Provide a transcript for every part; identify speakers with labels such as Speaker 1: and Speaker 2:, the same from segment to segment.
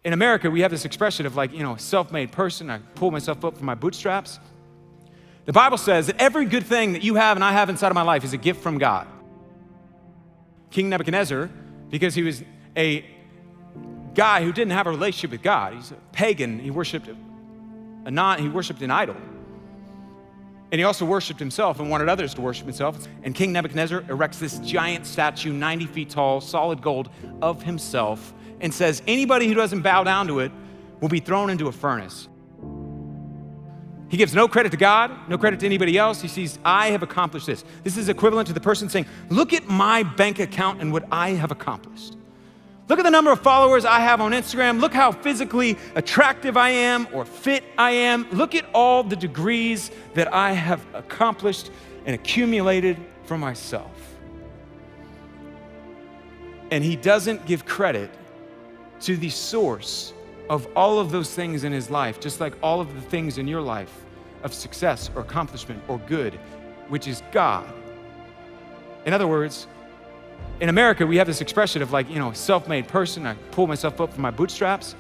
Speaker 1: In America, we have this expression of like, self-made person. I pull myself up from my bootstraps. The Bible says that every good thing that you have and I have inside of my life is a gift from God. King Nebuchadnezzar, because he was a guy who didn't have a relationship with God. He's a pagan. He worshiped an idol. And he also worshiped himself and wanted others to worship himself. And King Nebuchadnezzar erects this giant statue, 90 feet tall, solid gold, of himself, and says anybody who doesn't bow down to it will be thrown into a furnace. He gives no credit to God, no credit to anybody else. He sees, I have accomplished this. This is equivalent to the person saying, look at my bank account and what I have accomplished. Look at the number of followers I have on Instagram. Look how physically attractive I am or fit I am. Look at all the degrees that I have accomplished and accumulated for myself. And he doesn't give credit to the source of all of those things in his life, just like all of the things in your life of success or accomplishment or good, which is God. In other words, in America, we have this expression of like, self-made person. I pull myself up from my bootstraps.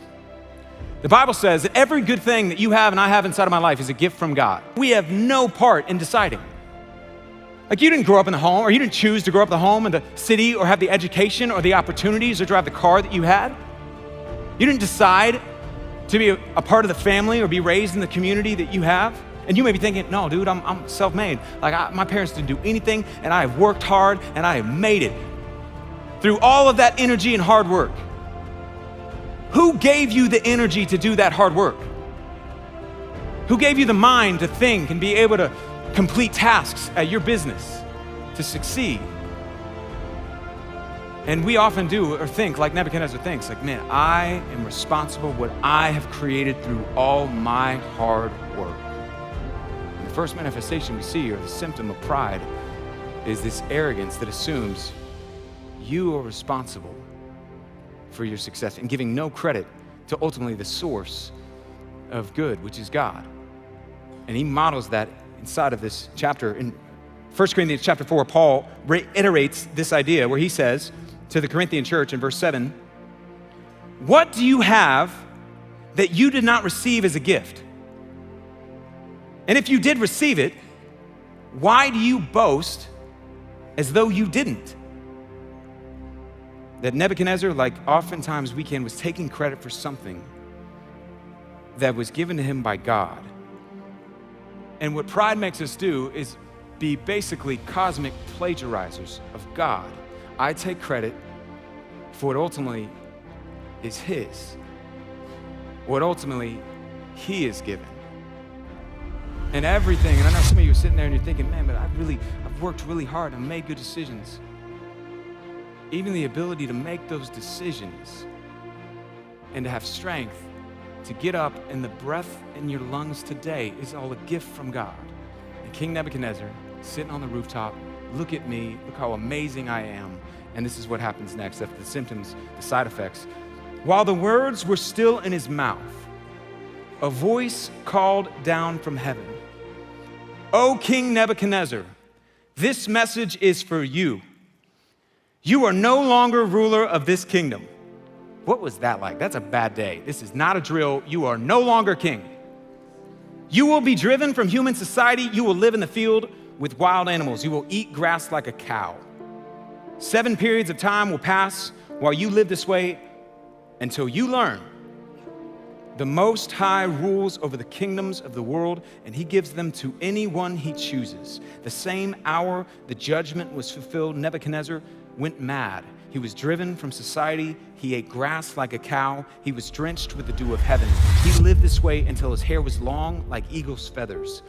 Speaker 1: The Bible says that every good thing that you have and I have inside of my life is a gift from God. We have no part in deciding. Like you didn't grow up in the home, or you didn't choose to grow up in the home in the city, or have the education or the opportunities or drive the car that you had. You didn't decide to be a part of the family or be raised in the community that you have. And you may be thinking, no, dude, I'm self-made. Like my parents didn't do anything, and I have worked hard, and I have made it through all of that energy and hard work. Who gave you the energy to do that hard work? Who gave you the mind to think and be able to complete tasks at your business to succeed? And we often do or think like Nebuchadnezzar thinks, like, man, I am responsible for what I have created through all my hard work. And the first manifestation we see, or the symptom of pride, is this arrogance that assumes you are responsible for your success and giving no credit to ultimately the source of good, which is God. And he models that inside of this chapter. In 1 Corinthians chapter 4, Paul reiterates this idea where he says to the Corinthian church in verse 7, what do you have that you did not receive as a gift? And if you did receive it, why do you boast as though you didn't? That Nebuchadnezzar, like oftentimes we can, was taking credit for something that was given to him by God. And what pride makes us do is be basically cosmic plagiarizers of God. I take credit for what ultimately is his, what ultimately he is given. And everything, and I know some of you are sitting there and you're thinking, man, but I've worked really hard and made good decisions. Even the ability to make those decisions and to have strength to get up, and the breath in your lungs today is all a gift from God. And King Nebuchadnezzar, sitting on the rooftop, look at me, look how amazing I am. And this is what happens next after the symptoms, the side effects. While the words were still in his mouth, a voice called down from heaven, O King Nebuchadnezzar, this message is for you. You are no longer ruler of this kingdom. What was that like? That's a bad day. This is not a drill. You are no longer king. You will be driven from human society. You will live in the field with wild animals. You will eat grass like a cow. 7 periods of time will pass while you live this way until you learn the Most High rules over the kingdoms of the world, and he gives them to anyone he chooses. The same hour the judgment was fulfilled, Nebuchadnezzar went mad. He was driven from society. He ate grass like a cow. He was drenched with the dew of heaven. He lived this way until his hair was long like eagle's feathers,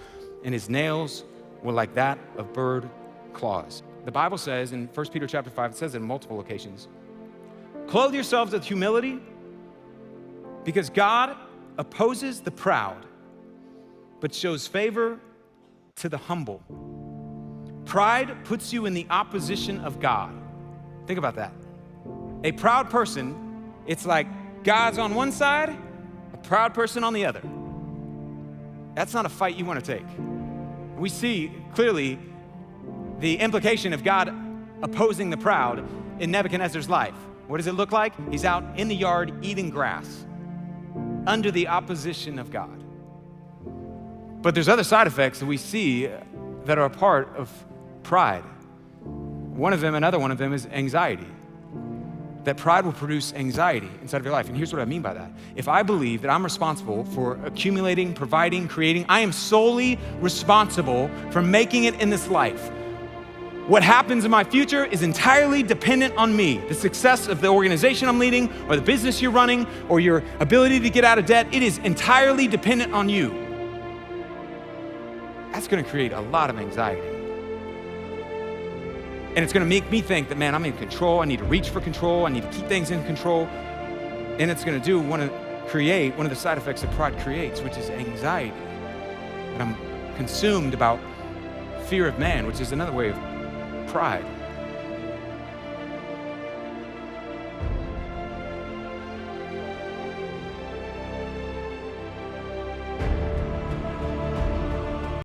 Speaker 1: and his nails were like that of bird claws. The Bible says in 1 Peter chapter 5, it says in multiple occasions, clothe yourselves with humility, because God opposes the proud, but shows favor to the humble. Pride puts you in the opposition of God. Think about that. A proud person, it's like God's on one side, a proud person on the other. That's not a fight you want to take. We see clearly the implication of God opposing the proud in Nebuchadnezzar's life. What does it look like? He's out in the yard eating grass. under the opposition of God. But there's other side effects that we see that are a part of pride. Another one of them is anxiety. That pride will produce anxiety inside of your life. And here's what I mean by that. If I believe that I'm responsible for accumulating, providing, creating, I am solely responsible for making it in this life. What happens in my future is entirely dependent on me. The success of the organization I'm leading, or the business you're running, or your ability to get out of debt, it is entirely dependent on you. That's gonna create a lot of anxiety. And it's gonna make me think that, man, I'm in control, I need to reach for control, I need to keep things in control. And it's gonna create one of the side effects that pride creates, which is anxiety. And I'm consumed about fear of man, which is another way of pride.